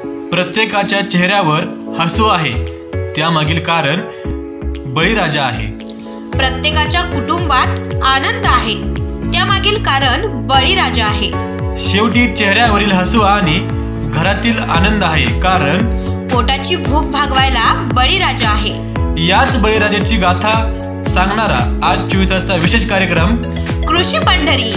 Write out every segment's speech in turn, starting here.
प्रत्येकाच्या चेहऱ्यावर हसू आहे, त्यामागील कारण बळीराजा आहे. प्रत्येकाच्या कुटुंबात आनंद आहे, त्यामागील कारण बळीराजा आहे. शेवटी चेहऱ्यावरील हसू आणि घरातील आनंद आहे, कारण पोटाची भूक भागवायला बळीराजा आहे. याच बळीराजाची गाथा सांगणारा आज 24 तासचा विशेष कार्यक्रम कृषी पंढरी.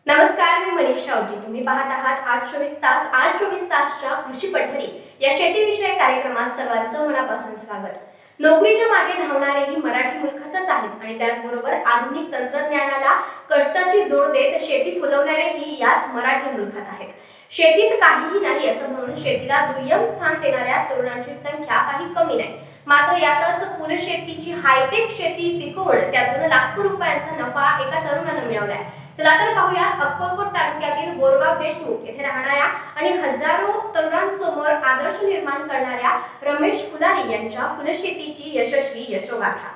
नमस्कार, मी मनीष राऊती. तुम्ही पाहत आहात आज 24 तास. आज 24 तासच्या कृषी पंढरी या शेतीविषयक कार्यक्रमात सर्वांचं मनापासून स्वागत. नोकरीच्या मागे धावणारे ही मराठी मूर्खतच आहेत आणि त्याचबरोबर आधुनिक तंत्रज्ञानाला कष्टाची जोड देत शेती फुलवणारे ही याच मराठी मूर्खत आहेत. शेतीत काहीही नाही असं म्हणून शेतीला दुय्यम स्थान देणाऱ्या तरुणांची संख्या काही कमी नाही. मात्र यातच फुलशेतीची हायटेक शेती पिकवून त्यातून लाखो रुपयांचा नफा एका तरुणानं मिळवलाय. चला तर पाहूयात अक्कलकोट तालुक्यातील बोरगाव देशमुख येथे राहणाऱ्या आणि हजारो तरुणांसमोर आदर्श निर्माण करणाऱ्या रमेश फुलारी यांच्या फुलशेतीची यशस्वी यशोगाथा.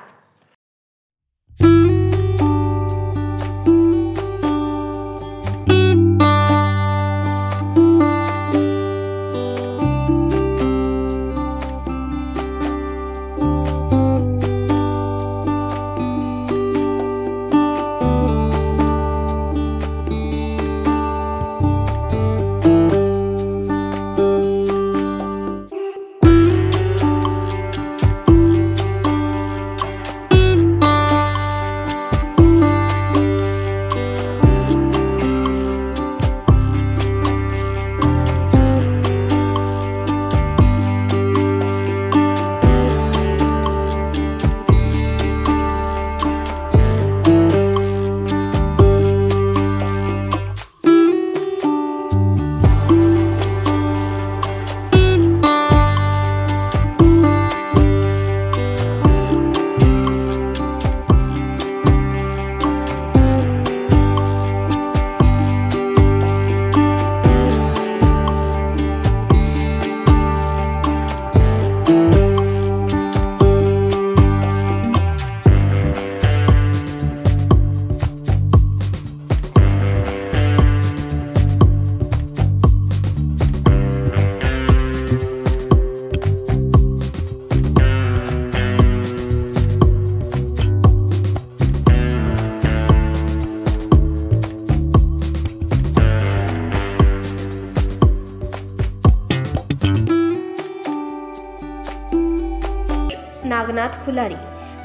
नागनाथ फुलारी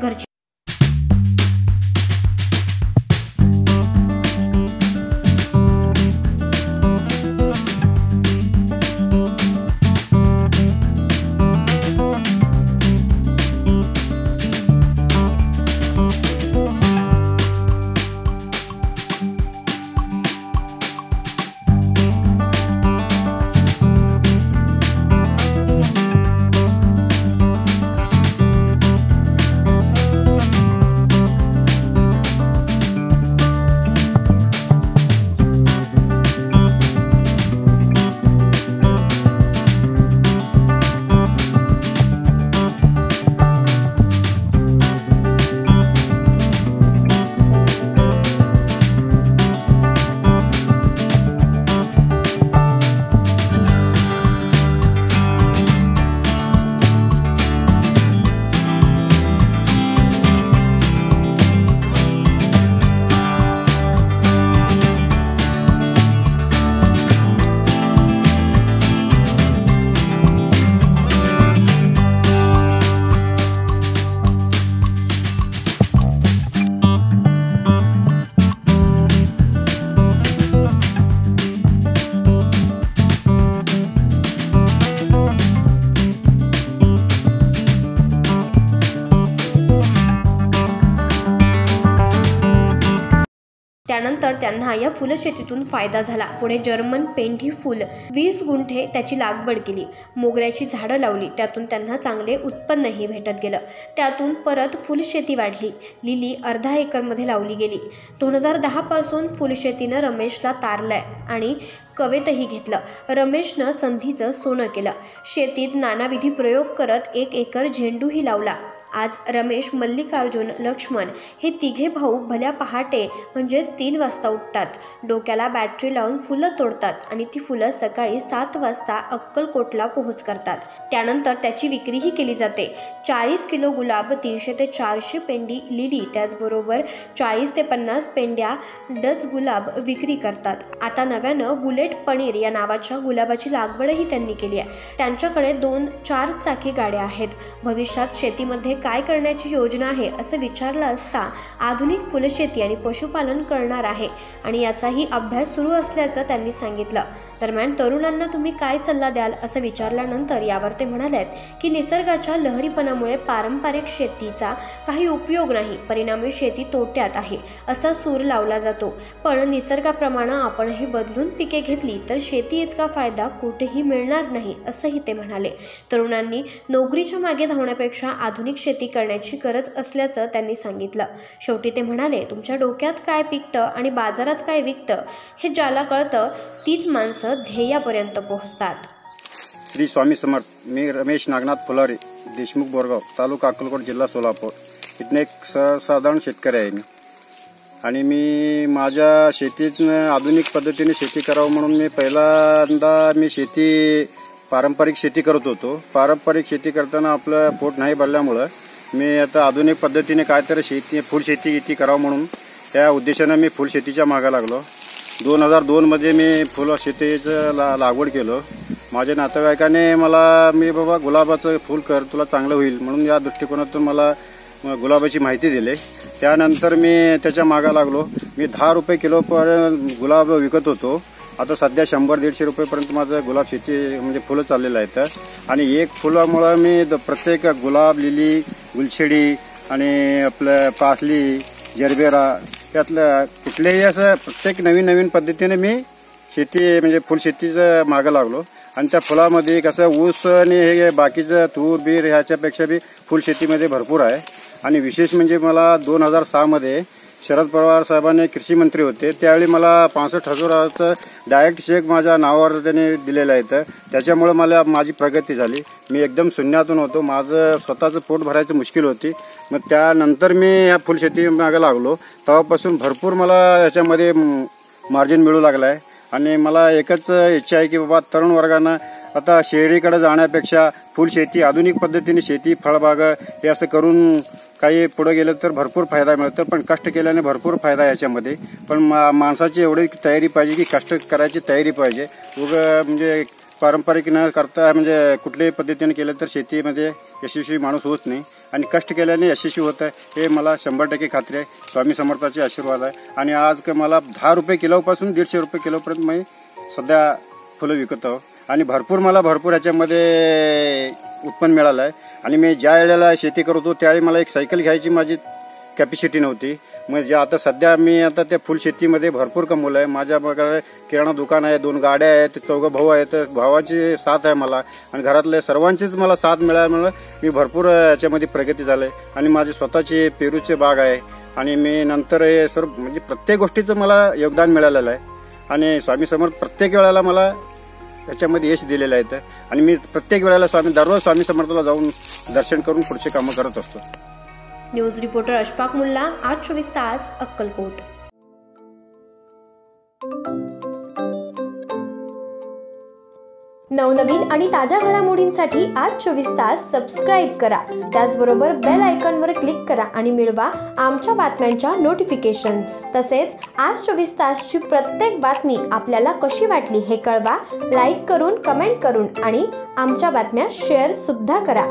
घरची त्यानंतर त्यांना या फुलशेतीतून फायदा झाला. पुढे जर्मन पेंढी फुल 20 गुंठे त्याची लागवड केली. मोगऱ्याची झाडं लावली, त्यातून त्यांना चांगले उत्पन्नही भेटत गेलं. त्यातून परत फुलशेती वाढली. लिली अर्धा एकरमध्ये लावली गेली. 2010 पासून फुलशेतीनं रमेशला तारलंय आणि कवेतही घेतलं. रमेशनं संधीचं सोनं केलं. शेतीत नानाविधी प्रयोग करत 1 एकर झेंडूही लावला. आज रमेश, मल्लिकार्जुन, लक्ष्मण हे तिघे भाऊ भल्या पहाटे म्हणजेच 3 वाजता उठतात. डोक्याला बॅटरी लावून फुलं तोडतात आणि ती फुलं सकाळी 7 वाजता अक्कलकोटला पोहोच करतात. त्यानंतर त्याची विक्रीही केली जाते. 40 किलो गुलाब, 300 ते 400 पेंडी लिली, त्याचबरोबर 40 ते 50 पेंड्या डच गुलाब विक्री करतात. आता नव्यानं बुलेट पनीर या नावाच्या गुलाबाची लागवडही त्यांनी केली आहे. त्यांच्याकडे 2 4 चाकी गाड्या आहेत. भविष्यात शेतीमध्ये काय करण्याची योजना आहे असं विचारलं असता आधुनिक फुलशेती आणि पशुपालन करणार आहे आणि याचाही अभ्यास सुरू असल्याचं त्यांनी सांगितलं. दरम्यान तरुणांना तुम्ही काय सल्ला द्याल असं विचारल्यानंतर यावर ते म्हणालेत की निसर्गाच्या लहरीपणामुळे पारंपरिक शेतीचा काही उपयोग नाही, परिणामी शेती तोट्यात आहे असा सूर लावला जातो. पण निसर्गाप्रमाणे आपणही बदलून पिके घेतली तर शेती इतका फायदा कुठेही मिळणार नाही असंही ते म्हणाले. तरुणांनी नोकरीच्या मागे धावण्यापेक्षा आधुनिक शेती करण्याची गरज असल्याचं त्यांनी सांगितलं. शेवटी ते म्हणाले, तुमच्या डोक्यात काय पिकतं आणि बाजारात काय विकतं हे ज्याला कळतं तीच माणसं ध्येयापर्यंत पोहोचतात. श्री स्वामी समर्थ. मी रमेश नागनाथ फुलारी, देशमुख बोरगाव, तालुका अक्कलकोट, जिल्हा सोलापूर. इथनं एक सर्वसाधारण शेतकरी आहे मी आणि मी माझ्या शेतीत आधुनिक पद्धतीने शेती करावं म्हणून मी पहिल्यांदा शेती पारंपरिक शेती करत होतो. पारंपरिक शेती करताना आपलं पोट नाही भरल्यामुळं मी आता आधुनिक पद्धतीने काहीतरी शेती फुलशेती करावं म्हणून त्या उद्देशानं मी फुलशेतीच्या मागे लागलो. 2002 मी फुलशेतीचं लागवड केलं. माझ्या नातेवाईकाने मला बाबा गुलाबाचं फुल कर, तुला चांगलं होईल म्हणून या दृष्टिकोनातून मला गुलाबाची माहिती दिली. त्यानंतर मी त्याच्या मागे लागलो. मी 10 रुपये किलो गुलाब विकत होतो. आता सध्या 100-150 रुपयेपर्यंत माझं गुलाब शेती फुलं चाललेलं आहेत आणि एक फुलामुळं मी प्रत्येक गुलाब, लिली, गुलछडी आणि आपलं पासली, जरबेरा यातलं कुठल्याही असं प्रत्येक नवीन पद्धतीने मी शेती फुलशेतीचं मागं लागलो आणि त्या फुलामध्ये कसं ऊस आणि हे बाकीचं तूर बीर ह्याच्यापेक्षा बी फुलशेतीमध्ये भरपूर आहे. आणि विशेष मला 2006 शरद पवार साहेबांनी कृषी मंत्री होते त्यावेळी मला 65,000चं डायरेक्ट चेक माझ्या नावावर त्यांनी दिलेलं आहे. त्याच्यामुळे माझी प्रगती झाली. मी एकदम शून्यातून होतो. माझं स्वतःचं पोट भरायचं मुश्किल होती. मग त्यानंतर मी या फुलशेती मागे लागलो. तेव्हापासून भरपूर मला याच्यामध्ये मार्जिन मिळू लागलं आहे आणि मला एकच इच्छा आहे की बाबा तरुण वर्गांना आता शहरीकडे जाण्यापेक्षा फुलशेती, आधुनिक पद्धतीने शेती, फळबाग हे असं करून काही पुढे गेलं तर भरपूर फायदा मिळतो. पण कष्ट केल्याने भरपूर फायदा याच्यामध्ये. पण माणसाची एवढी तयारी पाहिजे की कष्ट करायची तयारी पाहिजे. पारंपरिक न करता कुठल्याही पद्धतीने केलं तर शेतीमध्ये यशस्वी माणूस होत नाही आणि कष्ट केल्याने यशस्वी होत आहे हे मला 100% खात्री आहे. स्वामी समर्थाचे आशीर्वाद आहे आणि आज मला 10 रुपये किलोपासून 150 रुपये किलोपर्यंत मी सध्या फुलं विकत आहो आणि भरपूर याच्यामध्ये उत्पन्न मिळालं आहे. आणि मी ज्या वेळेला शेती करत होतो त्यावेळी मला एक सायकल घ्यायची माझी कॅपॅसिटी नव्हती. आता सध्या मी त्या फुलशेतीमध्ये भरपूर कमवलं आहे. माझ्याकडे किराणा दुकान आहे, 2 गाड्या आहेत, 4 भाऊ आहेत. भावाची साथ आहे मला आणि घरातले सर्वांचीच मला साथ मिळाल्यामुळे मी भरपूर याच्यामध्ये प्रगती झाली आणि माझी स्वतःची पेरूचे बाग आहे आणि मी नंतर हे सर्व प्रत्येक गोष्टीचं मला योगदान मिळालेलं आहे आणि स्वामी समर्थ प्रत्येक वेळेला मला याच्यामध्ये यश दिलेलं आहे आणि मी प्रत्येक वेळेला दररोज स्वामी समर्थाला जाऊन दर्शन करून पुढचे कामं करत असतो. न्यूज रिपोर्टर अशफाक मुल्ला, आज 24 तास, अक्कलकोट. नवनवीन आणि ताज्या घडामोडींसाठी आज 24 तास सबस्क्राईब करा. त्याचबरोबर बेल आयकॉनवर क्लिक करा आणि मिळवा आमच्या बातम्यांच्या नोटिफिकेशन्स. तसेच आज 24 तासची प्रत्येक बातमी आपल्याला कशी वाटली हे कळवा. लाईक करून, कमेंट करून आणि आमच्या बातम्या शेअर सुद्धा करा.